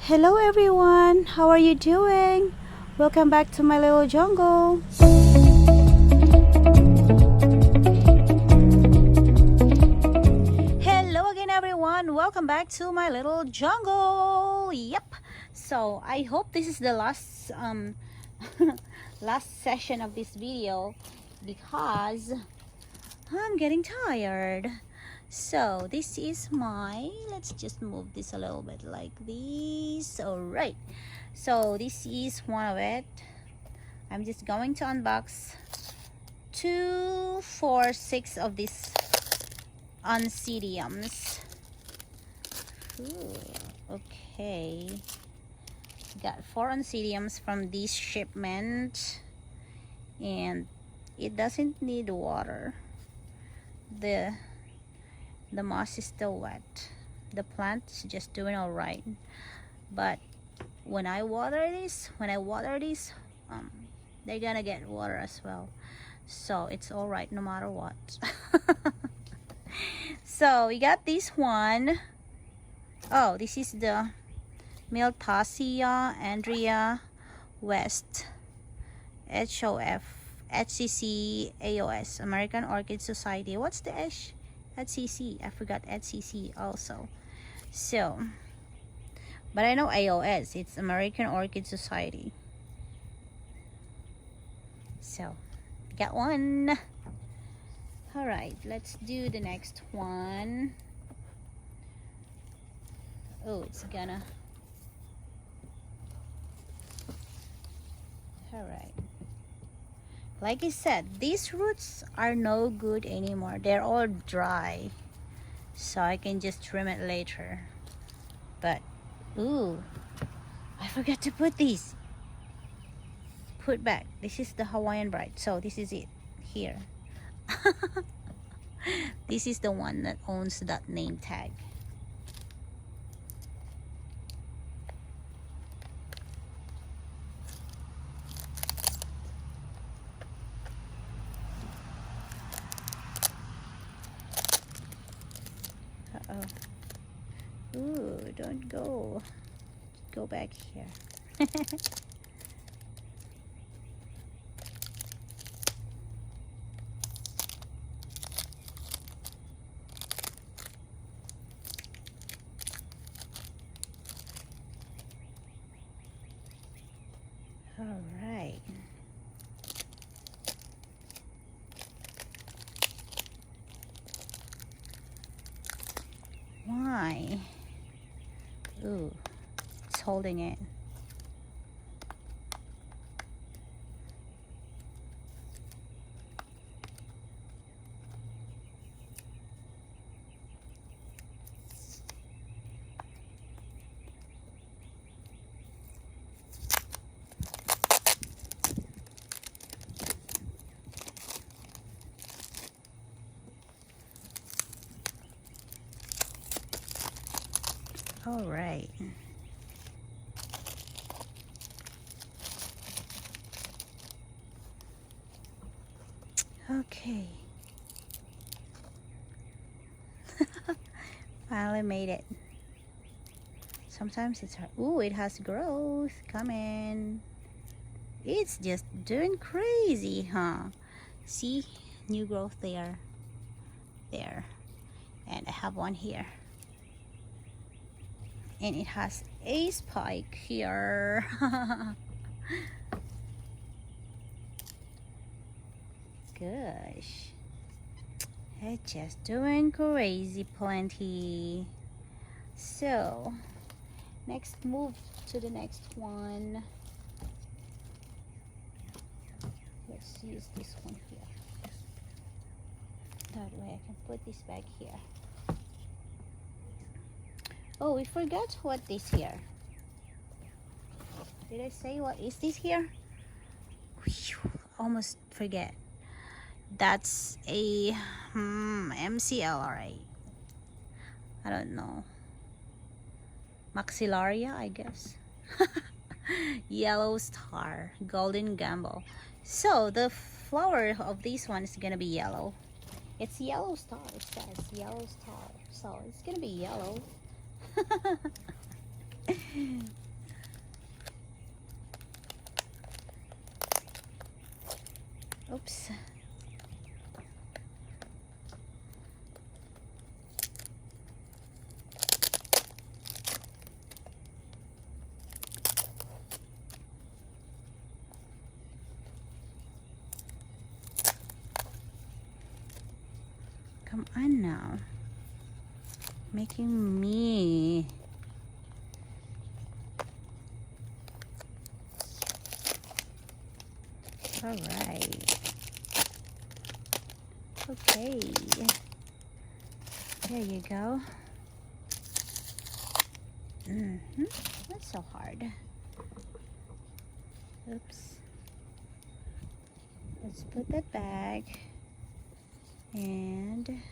Hello everyone, how are you doing? Welcome back to my little jungle. Hello again everyone, welcome back to my little jungle. Yep. So I hope this is the last last session of this video because I'm getting tired. So this is my, let's just move this a little bit like this. All right, so this is one of it. I'm just going to unbox 2, 4, 6 of these oncidiums. Okay, got 4 oncidiums from this shipment, and it doesn't need water. The moss is still wet. The plant is just doing all right, but when I water these, they're gonna get water as well, so it's all right no matter what. So we got this one. Oh, this is the Miltassia Andrea West HOF HCC AOS, American Orchid Society. What's the HCC? I forgot HCC also. So, but I know AOS, it's American Orchid Society. So, got one. Alright, let's do the next one. Oh, it's gonna... Alright. Like I said, these roots are no good anymore. They're all dry. So I can just trim it later. But, ooh, I forgot to put these. Put back. This is the Hawaiian Bright. So this is it. Here. This is the one that owns that name tag. Uh-oh. Ooh, don't go. Go back here. All right. Why? Ooh, it's holding it. All right. Okay. Finally made it. Sometimes it's hard. Ooh, it has growth coming. It's just doing crazy, huh? See? New growth there. There. And I have one here. And it has a spike here. Gosh, it's just doing crazy plenty. So next, move to the next one. Let's use this one here. That way I can put this back here. Oh, we forgot what this here. Did I say what is this here? Whew, almost forget. That's a MCL, alright. I don't know. Maxillaria, I guess. Yellow star, golden gumbo. So the flower of this one is gonna be yellow. It's yellow star. It says yellow star, so it's gonna be yellow. Come on now. Making me. All right. Okay. There you go. That's so hard. Oops. Let's put that back. And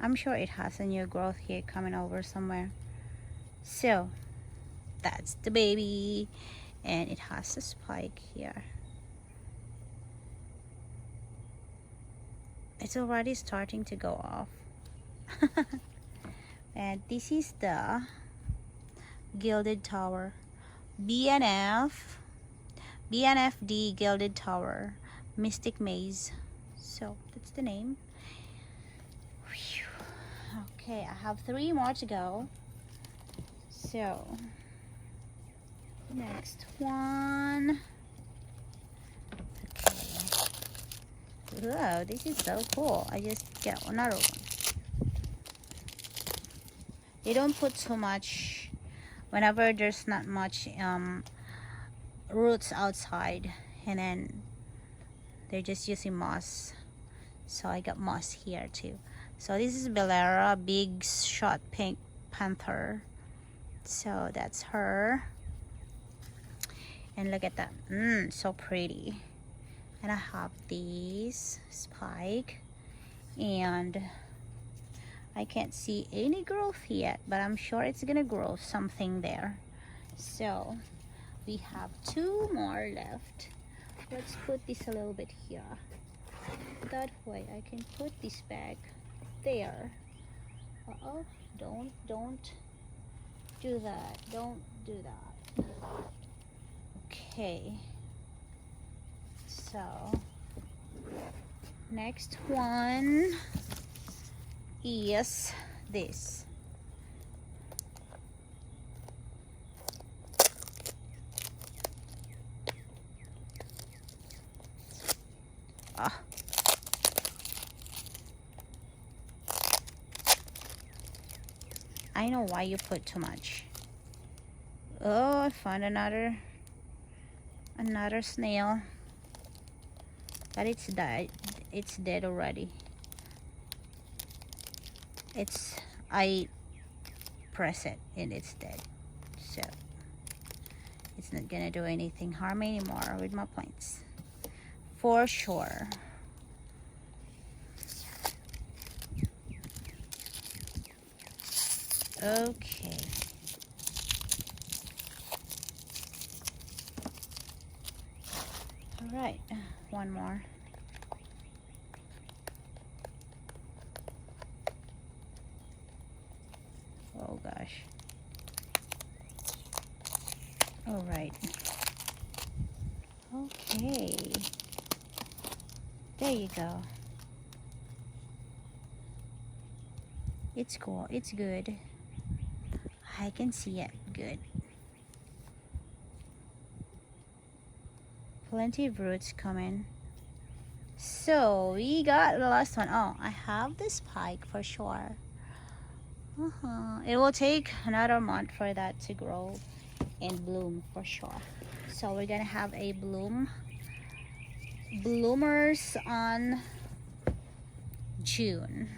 I'm sure it has a new growth here coming over somewhere. So that's the baby, and it has a spike here. It's already starting to go off. And this is the Gilded Tower, BNFD Gilded Tower, Mystic Maze. So that's the name. Whew. Okay, I have 3 more to go. So next one. Whoa, this is so cool. I just got another one. They don't put too much whenever there's not much roots outside, and then they're just using moss. So I got moss here too. So this is Belera, big shot pink panther. So that's her. And look at that. So pretty. And I have these spike, and I can't see any growth yet, but I'm sure it's gonna grow something there. So we have 2 more left. Let's put this a little bit here. That way I can put this back there. Uh-oh, don't do that. Don't do that. Okay. So next one is this. I know why you put too much. Oh, I found another snail. But it's died. It's dead already. I press it and it's dead. So it's not gonna do anything harm anymore with my plants. For sure. Okay. All right, one more. Oh gosh. All right. Okay. There you go. It's cool. It's good. I can see it. Good. Plenty of roots coming. So we got the last one. Oh, I have the spike for sure. It will take another month for that to grow and bloom for sure. So we're gonna have a bloomers on June.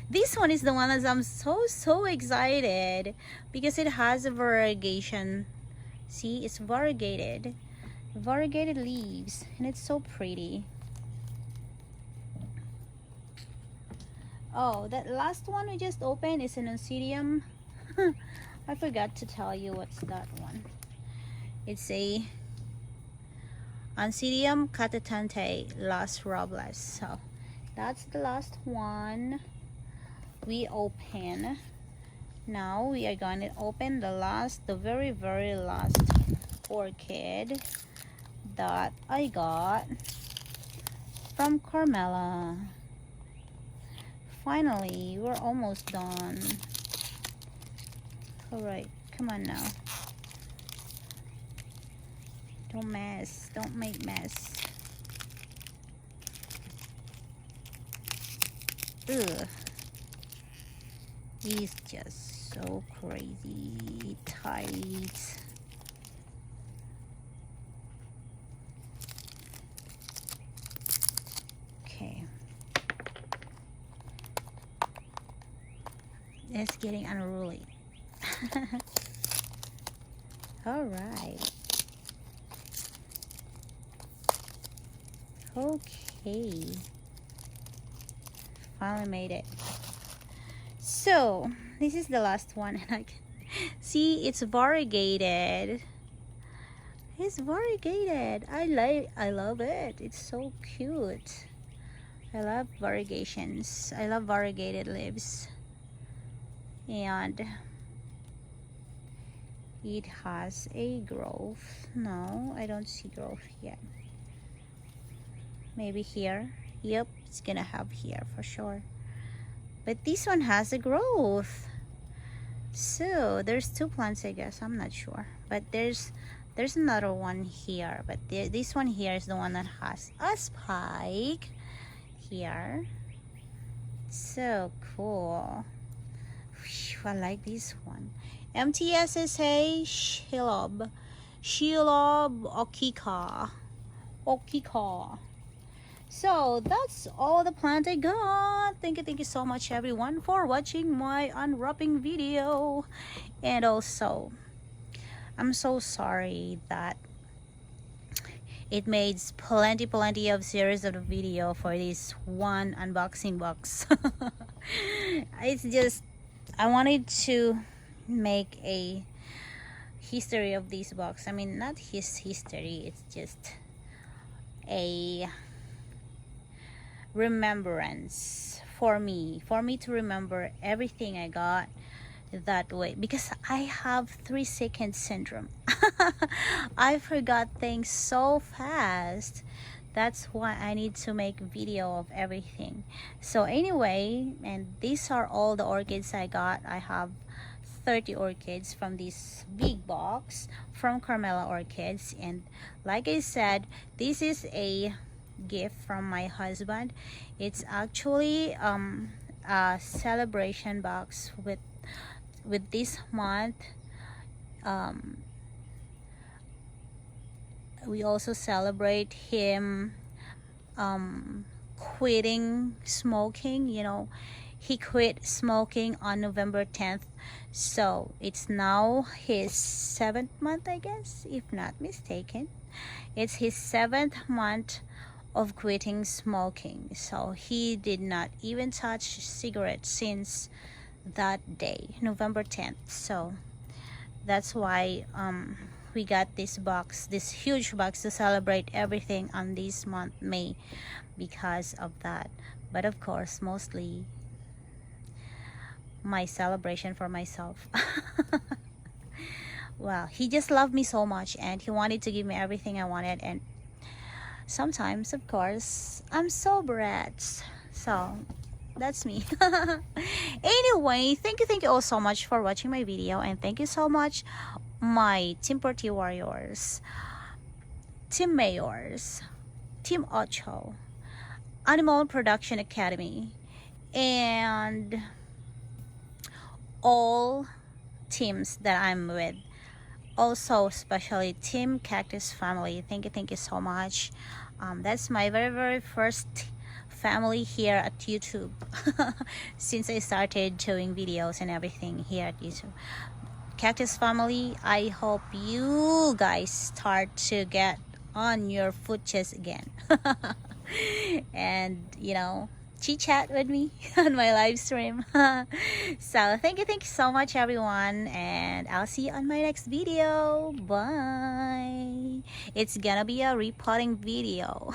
This one is the one that I'm so excited because it has a variegation. See, it's variegated leaves, and it's so pretty. Oh, that last one we just opened is an oncidium. I forgot to tell you what's that one. It's a Oncidium catatante Las Robles. So that's the last one we open. Now we are going to open the very last orchid that I got from Carmela. Finally, we're almost done. All right, come on now. Don't mess. Don't make mess. Ugh. He's just so crazy tight. Okay. It's getting unruly. All right. Okay. Finally made it. So this is the last one, and I can see it's variegated. It's variegated. I love it. It's so cute. I love variegations. I love variegated leaves. And it has a growth. No, I don't see growth yet. Maybe here. Yep, it's gonna have here for sure. But this one has a growth. So there's two plants, I guess. I'm not sure, but there's another one here, but this one here is the one that has a spike here. So cool. Whew, I like this one. MTSSA Shelob Okika. So that's all the plant I got. Thank you so much everyone for watching my unwrapping video. And also, I'm so sorry that it made plenty of series of the video for this one unboxing box. It's just, I wanted to make a history of this box. I mean, not his history, it's just a remembrance for me to remember everything I got that way, because I have 3-second syndrome. I forgot things so fast. That's why I need to make video of everything. So anyway, and these are all the orchids I got. I have 30 orchids from this big box from Carmela Orchids, and like I said, this is a gift from my husband. It's actually a celebration box with this month. We also celebrate him quitting smoking. You know, he quit smoking on November 10th, so it's now his 7th month, I guess, if not mistaken. It's his 7th month of quitting smoking, so he did not even touch cigarettes since that day, November 10th. So that's why we got this box, this huge box, to celebrate everything on this month, May, because of that. But of course, mostly my celebration for myself. Well, he just loved me so much, and he wanted to give me everything I wanted, and sometimes, of course, I'm so brat. So that's me. Anyway, thank you all so much for watching my video, and thank you so much my Team Party Warriors, Team Mayors, Team Ocho, Animal Production Academy, and all teams that I'm with. Also, especially Team Cactus Family. Thank you so much. That's my very first family here at YouTube since I started doing videos and everything here at YouTube. Cactus Family, I hope you guys start to get on your footches again. And you know, chit chat with me on my live stream. So thank you so much everyone, and I'll see you on my next video. Bye. It's gonna be a repotting video.